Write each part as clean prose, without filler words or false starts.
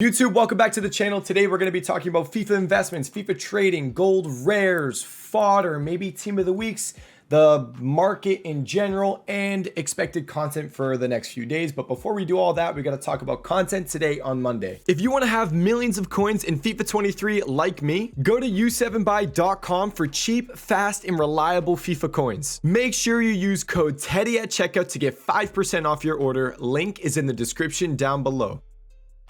YouTube, welcome back to the channel. Today we're going to be talking about FIFA investments, FIFA trading, gold rares, fodder, maybe team of the weeks, the market in general, and expected content for the next few days. But before we do all that, we got to talk about content today on Monday. If you want to have millions of coins in FIFA 23 like me, go to u7buy.com for cheap, fast, and reliable FIFA coins. Make sure you use code TEDDY at checkout to get 5% off your order. Link is in the description down below.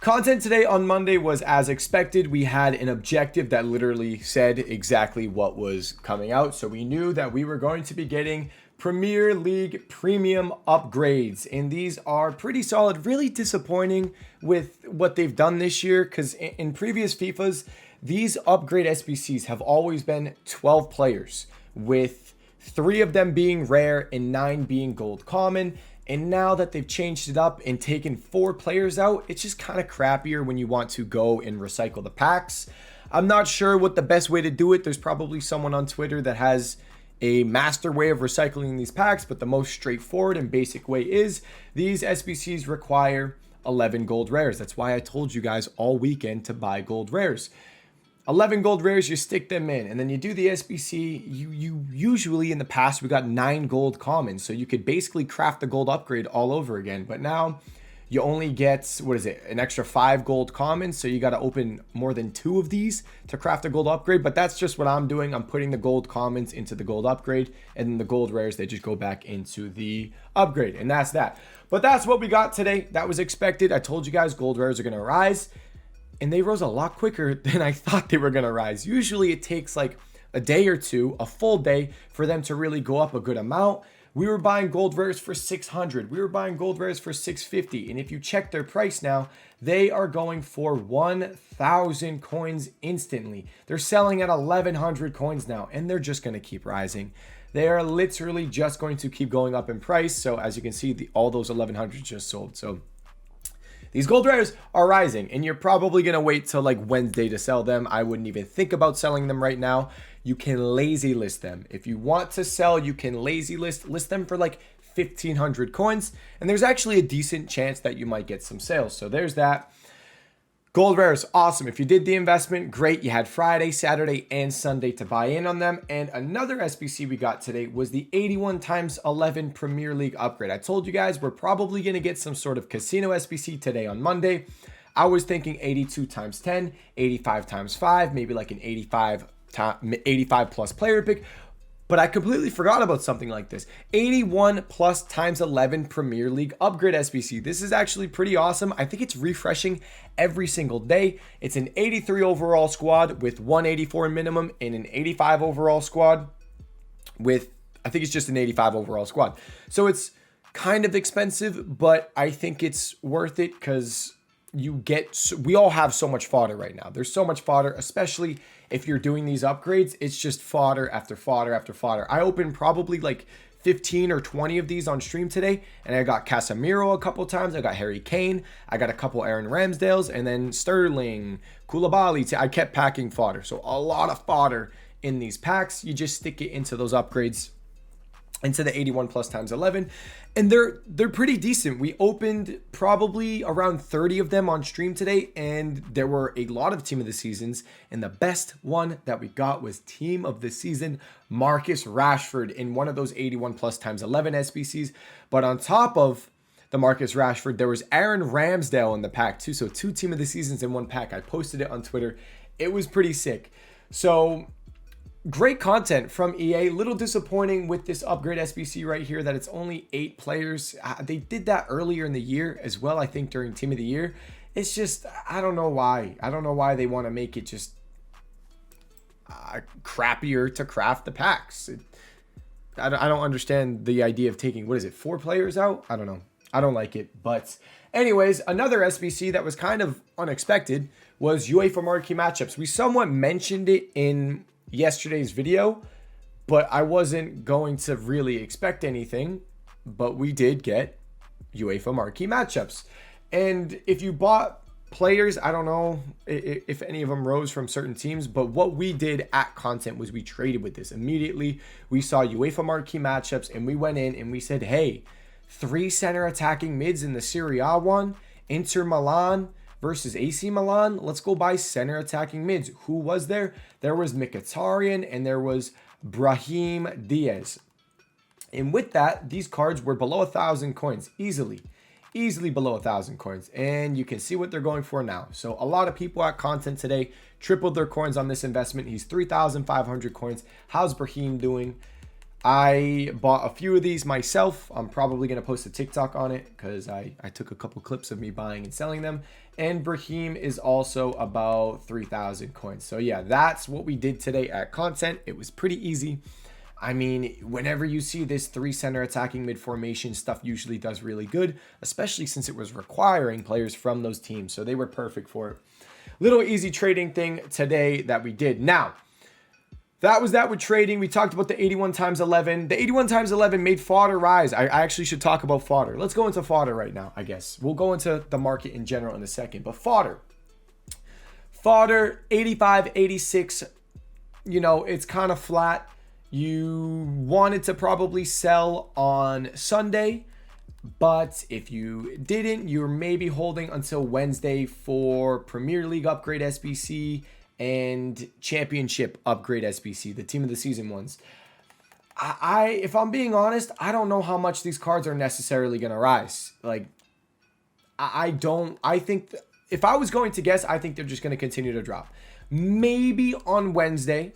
Content today on Monday was as expected. We had an objective that literally said exactly what was coming out. So we knew that we were going to be getting Premier League premium upgrades. And these are pretty solid, really disappointing with what they've done this year. Because in previous FIFAs, these upgrade SBCs have always been 12 players, with 3 of them being rare and 9 being gold common. And now that they've changed it up and taken 4 players out, it's just kind of crappier when you want to go and recycle the packs. I'm not sure what the best way to do it. There's probably someone on Twitter that has a master way of recycling these packs, but the most straightforward and basic way is these SBCs require 11 gold rares. That's why I told you guys all weekend to buy gold rares. 11 gold rares, you stick them in, and then you do the SBC. You usually, in the past, we got 9 gold commons, so you could basically craft the gold upgrade all over again. But now you only get, an extra 5 gold commons, so you got to open more than 2 of these to craft a gold upgrade. But that's just what I'm doing. I'm putting the gold commons into the gold upgrade, and then the gold rares, they just go back into the upgrade, and that's that. But that's what we got today. That was expected. I told you guys gold rares are going to rise. And they rose a lot quicker than I thought they were going to rise. Usually it takes like a day or two, a full day, for them to really go up a good amount. We were buying gold rares for 600. We were buying gold rares for 650. And if you check their price now, they are going for 1,000 coins instantly. They're selling at 1,100 coins now, and they're just going to keep rising. They are literally just going to keep going up in price. So as you can see, all those 1,100 just sold. So these gold rares are rising, and you're probably going to wait till like Wednesday to sell them. I wouldn't even think about selling them right now. You can lazy list them. If you want to sell, you can lazy list them for like 1,500 coins, and there's actually a decent chance that you might get some sales. So there's that. Gold rares, awesome. If you did the investment, great. You had Friday, Saturday, and Sunday to buy in on them. And another SBC we got today was the 81 times 11 Premier League upgrade. I told you guys we're probably going to get some sort of casino SBC today on Monday. I was thinking 82 times 10, 85 times 5, maybe like an 85 plus player pick. But I completely forgot about something like this. 81 plus times 11 Premier League upgrade SBC. This is actually pretty awesome. I think it's refreshing every single day. It's an 83 overall squad with 184 minimum, and an 85 overall squad with, I think it's just an 85 overall squad. So it's kind of expensive, but I think it's worth it because we all have so much fodder right now. There's so much fodder, especially if you're doing these upgrades. It's just fodder after fodder after fodder. I opened probably like 15 or 20 of these on stream today, and I got Casemiro a couple times. I got Harry Kane. I got a couple Aaron Ramsdales, and then Sterling, Koulibaly. I kept packing fodder. So a lot of fodder in these packs. You just stick it into those upgrades, into the 81 plus times 11, and they're pretty decent. We opened probably around 30 of them on stream today, and there were a lot of team of the seasons, and the best one that we got was team of the season Marcus Rashford in one of those 81 plus times 11 SBCs. But on top of the Marcus Rashford, there was Aaron Ramsdale in the pack too. So 2 team of the seasons in one pack. I posted it on Twitter. It was pretty sick. So great content from EA. Little disappointing with this upgrade SBC right here that it's only 8 players. They did that earlier in the year as well, I think during Team of the Year. It's just, I don't know why. I don't know why they want to make it just crappier to craft the packs. I don't understand the idea of taking, 4 players out? I don't know. I don't like it. But anyways, another SBC that was kind of unexpected was UEFA Marquee matchups. We somewhat mentioned it in yesterday's video, but I wasn't going to really expect anything. But we did get UEFA Marquee matchups, and if you bought players, I don't know if any of them rose from certain teams, but what we did at content was we traded with this immediately. We saw UEFA Marquee matchups, and we went in and we said, hey, 3 center attacking mids in the Serie A one, Inter Milan versus AC Milan. Let's go by center attacking mids. Who was there? There was Mkhitaryan and there was Brahim Diaz. And with that, these cards were below 1,000 coins, easily below 1,000 coins. And you can see what they're going for now. So a lot of people at content today tripled their coins on this investment. He's 3,500 coins. How's Brahim doing? I bought a few of these myself. I'm probably going to post a TikTok on it because I took a couple clips of me buying and selling them. And Brahim is also about 3,000 coins. So yeah, that's what we did today at content. It was pretty easy. I mean, whenever you see this 3 center attacking mid formation, stuff usually does really good, especially since it was requiring players from those teams. So they were perfect for it. Little easy trading thing today that we did. Now, that was that with trading. We talked about the 81 times 11. The 81 times 11 made Fodder rise. I actually should talk about Fodder. Let's go into Fodder right now, I guess. We'll go into the market in general in a second. But Fodder, 85, 86, you know, it's kind of flat. You wanted to probably sell on Sunday, but if you didn't, you're maybe holding until Wednesday for Premier League upgrade SBC and Championship upgrade SBC, the team of the season ones. If I'm being honest, I don't know how much these cards are necessarily going to rise. Like, I think if I was going to guess, I think they're just going to continue to drop. Maybe on Wednesday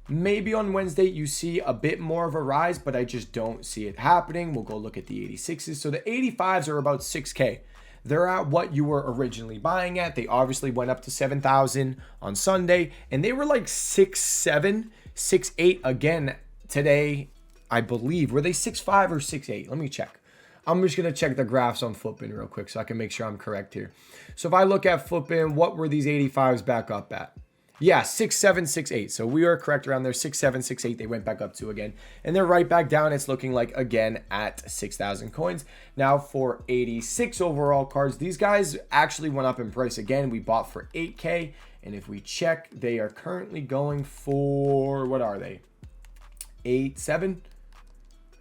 you see a bit more of a rise, but I just don't see it happening. We'll go look at the 86s. So the 85s are about 6K. They're at what you were originally buying at. They obviously went up to 7,000 on Sunday, and they were like 6.7, 6.8 again today, I believe. Were they 6.5 or 6.8? Let me check. I'm just going to check the graphs on Footbin real quick so I can make sure I'm correct here. So if I look at Footbin, what were these 85s back up at? Yeah, 6.7, 6.8. So we are correct around there. 6.7, 6.8. They went back up to again. And they're right back down. It's looking like again at 6,000 coins. Now for 86 overall cards, these guys actually went up in price again. We bought for 8K. And if we check, they are currently going for, what are they? 8.7?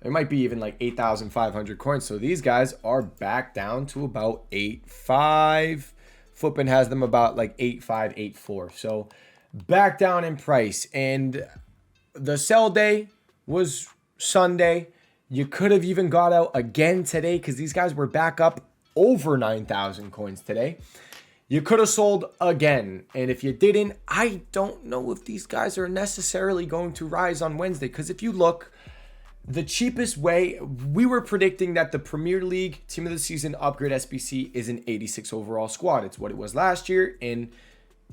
It might be even like 8,500 coins. So these guys are back down to about 8.5. Footbin has them about like 8.5, 8.4. So back down in price. And the sell day was Sunday. You could have even got out again today because these guys were back up over 9,000 coins today. You could have sold again. And if you didn't, I don't know if these guys are necessarily going to rise on Wednesday. Because if you look, the cheapest way, we were predicting that the Premier League Team of the Season upgrade SBC is an 86 overall squad. It's what it was last year, and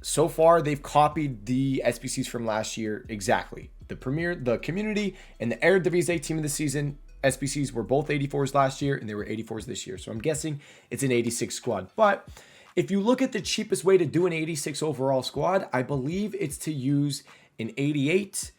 so far they've copied the SBCs from last year exactly. The Community, and the Eredivisie Team of the Season SBCs were both 84s last year, and they were 84s this year. So I'm guessing it's an 86 squad. But if you look at the cheapest way to do an 86 overall squad, I believe it's to use an 88,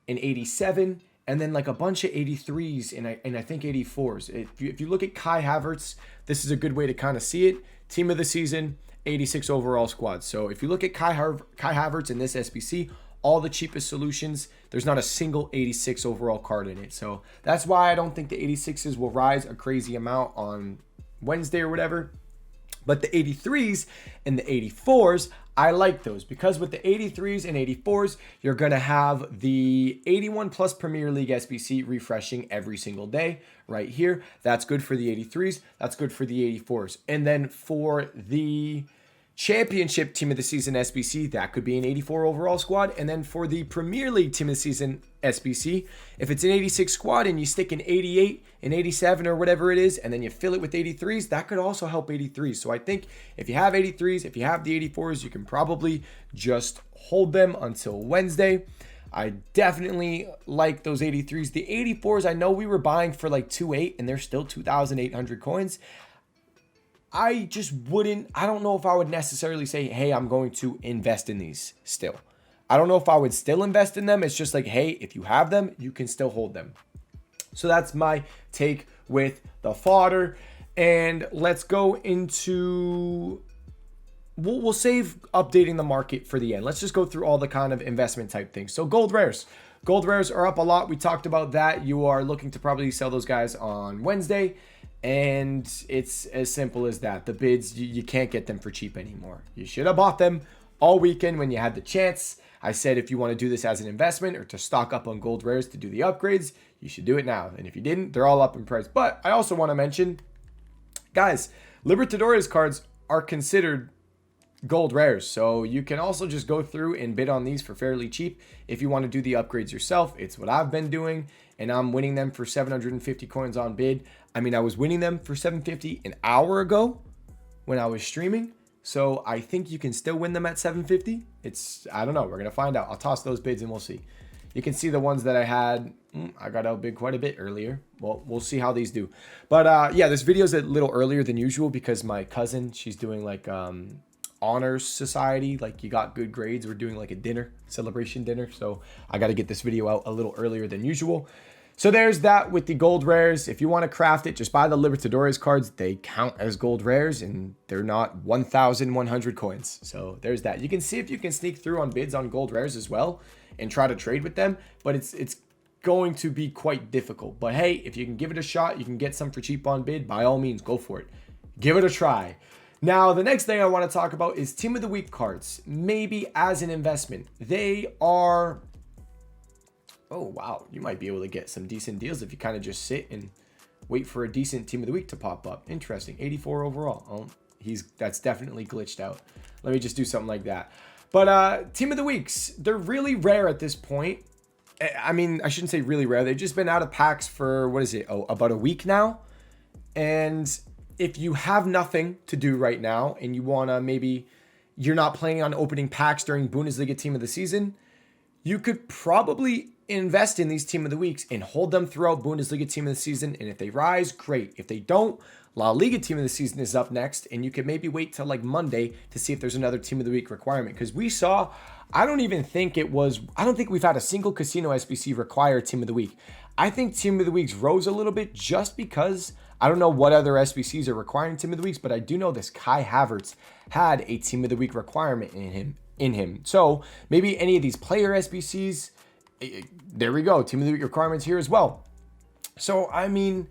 an 87, and then like a bunch of 83s and I think 84s. If you look at Kai Havertz, this is a good way to kind of see it. Team of the season, 86 overall squad. So if you look at Kai Havertz in this SBC, all the cheapest solutions, there's not a single 86 overall card in it. So that's why I don't think the 86s will rise a crazy amount on Wednesday or whatever. But the 83s and the 84s, I like those because with the 83s and 84s, you're going to have the 81 plus Premier League SBC refreshing every single day right here. That's good for the 83s. That's good for the 84s. And then for the Championship Team of the Season SBC, that could be an 84 overall squad. And then for the Premier League Team of the Season SBC, if it's an 86 squad and you stick an 88, an 87 or whatever it is, and then you fill it with 83s, that could also help 83s. So I think if you have 83s, if you have the 84s, you can probably just hold them until Wednesday. I definitely like those 83s. The 84s, I know we were buying for like 2.8 and they're still 2,800 coins. I don't know if I would necessarily say, hey, I'm going to invest in these still. I don't know if I would still invest in them. It's just like, hey, if you have them, you can still hold them. So that's my take with the fodder. And let's go into, we'll save updating the market for the end. Let's just go through all the kind of investment type things. So gold rares. Gold rares are up a lot. We talked about that. You are looking to probably sell those guys on Wednesday. And it's as simple as that. The bids, you can't get them for cheap anymore. You should have bought them all weekend when you had the chance. I said if you want to do this as an investment or to stock up on gold rares to do the upgrades, you should do it now. And if you didn't, they're all up in price. But I also want to mention, guys, Libertadores cards are considered gold rares. So you can also just go through and bid on these for fairly cheap if you want to do the upgrades yourself. It's what I've been doing, and I'm winning them for 750 coins on bid. I mean, I was winning them for 750 an hour ago when I was streaming. So I think you can still win them at 750. I don't know. We're going to find out. I'll toss those bids and we'll see. You can see the ones that I had. I got outbid quite a bit earlier. Well, we'll see how these do. But yeah, this video is a little earlier than usual because my cousin, she's doing like honors society. Like, you got good grades. We're doing like a dinner, celebration dinner. So I got to get this video out a little earlier than usual. So there's that with the gold rares. If you want to craft it, just buy the Libertadores cards. They count as gold rares and they're not 1,100 coins. So there's that. You can see if you can sneak through on bids on gold rares as well and try to trade with them, but it's going to be quite difficult. But hey, if you can give it a shot, you can get some for cheap on bid, by all means, go for it. Give it a try. Now, the next thing I want to talk about is Team of the Week cards, maybe as an investment. They are... Oh, wow. You might be able to get some decent deals if you kind of just sit and wait for a decent Team of the Week to pop up. Interesting. 84 overall. Oh, that's definitely glitched out. Let me just do something like that. But Team of the Weeks, they're really rare at this point. I mean, I shouldn't say really rare. They've just been out of packs for, what is it? Oh, about a week now. And if you have nothing to do right now and you want to maybe, you're not planning on opening packs during Bundesliga Team of the Season, you could probably invest in these Team of the Weeks and hold them throughout Bundesliga Team of the Season. And if they rise, great. If they don't, La Liga Team of the Season is up next. And you could maybe wait till like Monday to see if there's another Team of the Week requirement. Because we saw, I don't think we've had a single Casino SBC require Team of the Week. I think Team of the Weeks rose a little bit just because I don't know what other SBCs are requiring Team of the Weeks, but I do know this Kai Havertz had a Team of the Week requirement in him. So maybe any of these player SBCs, there we go. Team of the Week requirements here as well. So, I mean,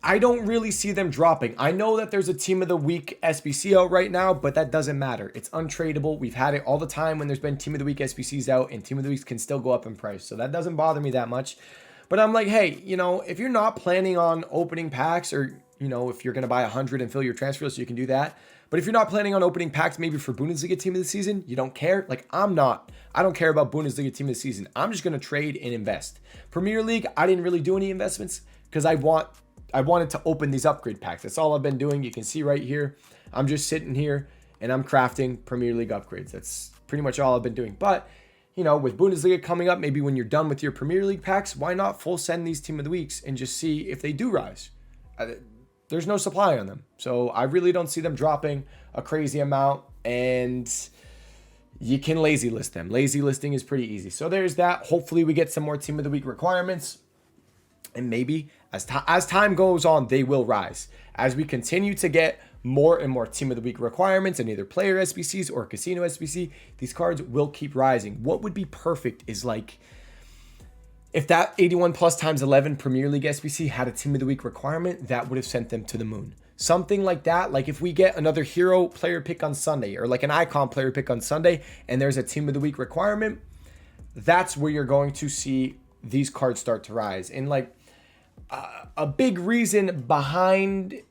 I don't really see them dropping. I know that there's a Team of the Week SBC out right now, but that doesn't matter. It's untradeable. We've had it all the time when there's been Team of the Week SBCs out, and Team of the Weeks can still go up in price. So that doesn't bother me that much. But I'm like, hey, you know, if you're not planning on opening packs, or, you know, if you're going to buy 100 and fill your transfer list, you can do that. But if you're not planning on opening packs maybe for Bundesliga Team of the Season, you don't care. Like, I'm not. I don't care about Bundesliga Team of the Season. I'm just going to trade and invest. Premier League, I didn't really do any investments because I wanted to open these upgrade packs. That's all I've been doing. You can see right here, I'm just sitting here and I'm crafting Premier League upgrades. That's pretty much all I've been doing. But, you know, with Bundesliga coming up, maybe when you're done with your Premier League packs, why not full send these Team of the Weeks and just see if they do rise? There's no supply on them. So I really don't see them dropping a crazy amount, and you can lazy list them. Lazy listing is pretty easy. So there's that. Hopefully we get some more Team of the Week requirements, and maybe as time goes on, they will rise. As we continue to get more and more Team of the Week requirements in either player SBCs or Casino SBC, these cards will keep rising. What would be perfect is like, if that 81 plus times 11 Premier League SBC had a Team of the Week requirement, that would have sent them to the moon. Something like that. Like if we get another hero player pick on Sunday, or like an icon player pick on Sunday, and there's a Team of the Week requirement, that's where you're going to see these cards start to rise. And like a big reason behind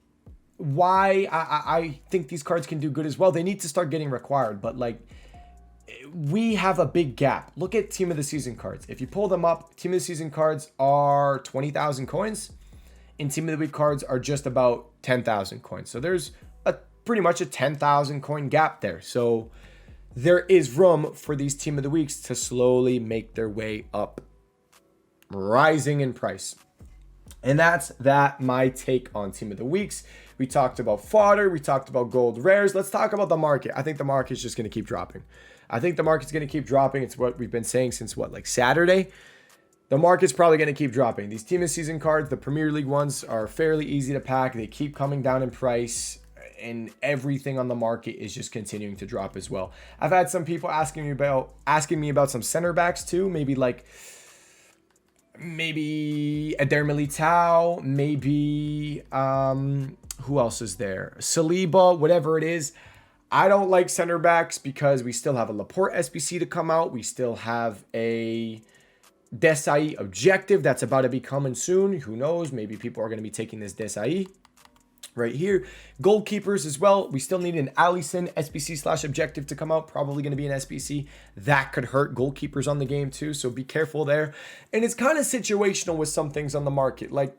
why I think these cards can do good as well, they need to start getting required. But like, we have a big gap. Look at Team of the Season cards. If you pull them up, Team of the Season cards are 20,000 coins, and Team of the Week cards are just about 10,000 coins. So there's pretty much a 10,000 coin gap there. So there is room for these Team of the Weeks to slowly make their way up, rising in price. And that's my take on Team of the Weeks. We talked about fodder. We talked about gold rares. Let's talk about the market. I think the market is just going to keep dropping. I think the market's going to keep dropping. It's what we've been saying since like Saturday. The market's probably going to keep dropping. These Team of Season cards, the Premier League ones, are fairly easy to pack. They keep coming down in price, and everything on the market is just continuing to drop as well. I've had some people asking me about some center backs too. Maybe like maybe Eder Militao, maybe who else is there? Saliba, whatever it is. I don't like center backs because we still have a Laporte SBC to come out. We still have a Desai objective that's about to be coming soon. Who knows? Maybe people are going to be taking this Desai right here. Goalkeepers as well. We still need an Alisson SBC / objective to come out. Probably going to be an SBC. That could hurt goalkeepers on the game too. So be careful there. And it's kind of situational with some things on the market. Like,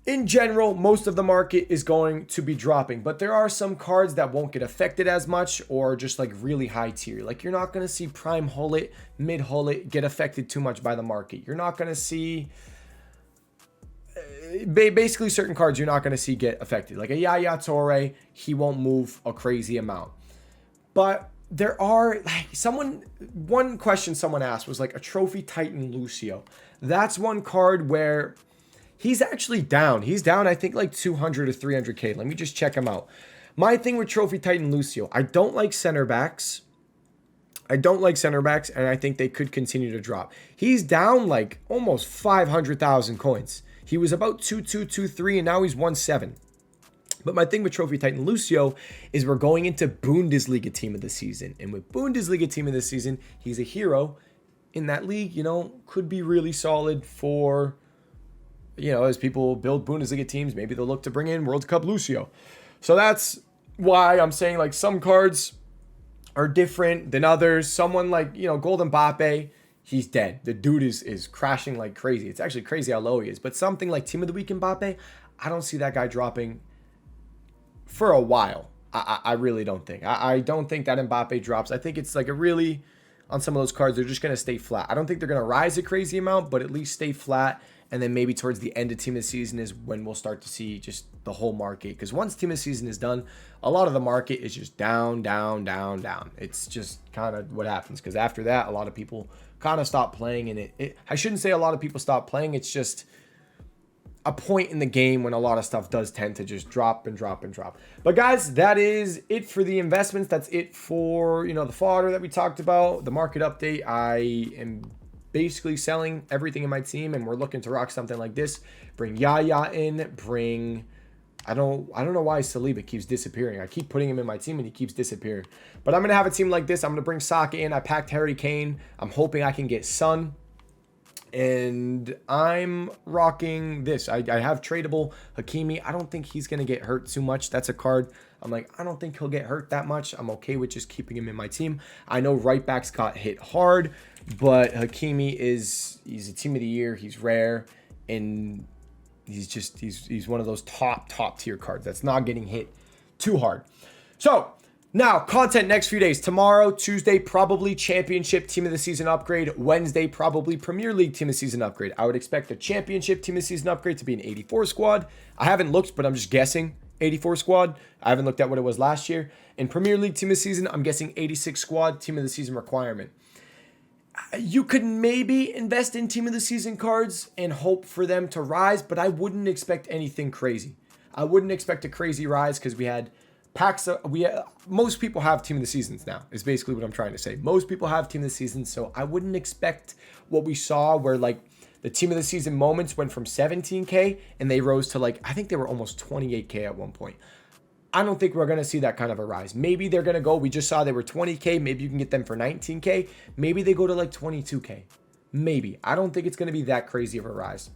in general, most of the market is going to be dropping, but there are some cards that won't get affected as much or just like really high tier. Like, you're not going to see prime Hullet, mid Hullet get affected too much by the market. You're not going to see basically certain cards you're not going to see get affected. Like a Yaya Toure, he won't move a crazy amount. But there are like one question someone asked was like a Trophy Titan Lucio. That's one card where he's actually down. He's down, I think, like 200 or 300K. Let me just check him out. My thing with Trophy Titan Lucio, I don't like center backs. And I think they could continue to drop. He's down like almost 500,000 coins. He was about 2.223, and now he's 1.7. But my thing with Trophy Titan Lucio is we're going into Bundesliga Team of the Season. And with Bundesliga Team of the Season, he's a hero in that league, you know, could be really solid for, you know, as people build Bundesliga teams, maybe they'll look to bring in World Cup Lucio. So that's why I'm saying like some cards are different than others. Someone like, you know, Golden Mbappe, he's dead. The dude is crashing like crazy. It's actually crazy how low he is. But something like Team of the Week Mbappe, I don't see that guy dropping for a while. I really don't think. I don't think that Mbappe drops. I think it's like a really, on some of those cards, they're just going to stay flat. I don't think they're going to rise a crazy amount, but at least stay flat. And then maybe towards the end of Team of the Season is when we'll start to see just the whole market. Because once Team of the Season is done, a lot of the market is just down, down, down, down. It's just kind of what happens. Because after that, a lot of people kind of stop playing. And I shouldn't say a lot of people stop playing. It's just a point in the game when a lot of stuff does tend to just drop and drop and drop. But guys, that is it for the investments. That's it for, you know, the fodder that we talked about, the market update. I am basically selling everything in my team, and we're looking to rock something like this. Bring Yaya in, I don't know why Saliba keeps disappearing. I keep putting him in my team and he keeps disappearing. But I'm going to have a team like this. I'm going to bring Saka in. I packed Harry Kane. I'm hoping I can get Son. And I'm rocking this. I have tradable Hakimi. I don't think he's going to get hurt too much. That's a card I'm like, I don't think he'll get hurt that much. I'm okay with just keeping him in my team. I know right backs got hit hard, but Hakimi he's a team of the year. He's rare, and he's one of those top tier cards that's not getting hit too hard. So now, content next few days. Tomorrow, Tuesday, probably Championship Team of the Season upgrade. Wednesday, probably Premier League Team of the Season upgrade. I would expect the Championship Team of the Season upgrade to be an 84 squad. I haven't looked, but I'm just guessing 84 squad. I haven't looked at what it was last year. In Premier League Team of the Season, I'm guessing 86 squad Team of the Season requirement. You could maybe invest in Team of the Season cards and hope for them to rise, but I wouldn't expect anything crazy. I wouldn't expect a crazy rise because we had packs. Most people have Team of the Seasons now, is basically what I'm trying to say. Most people have Team of the Season, so I wouldn't expect what we saw where like the Team of the Season moments went from 17K and they rose to like, I think they were almost 28K at one point. I don't think we're going to see that kind of a rise. Maybe they're going to go, we just saw they were 20K. Maybe you can get them for 19K. Maybe they go to like 22K. Maybe. I don't think it's going to be that crazy of a rise.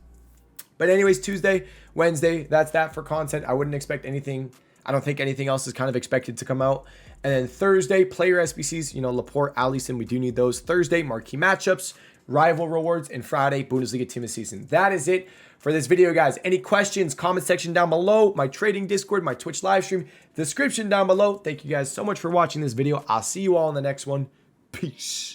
But anyways, Tuesday, Wednesday, that's that for content. I wouldn't expect anything. I don't think anything else is kind of expected to come out. And then Thursday, player SBCs, you know, Laporte, Alisson, we do need those. Thursday, marquee matchups, rival rewards, and Friday, Bundesliga Team of the Season. That is it for this video, guys. Any questions, comment section down below, my trading Discord, my Twitch live stream, description down below. Thank you guys so much for watching this video. I'll see you all in the next one. Peace.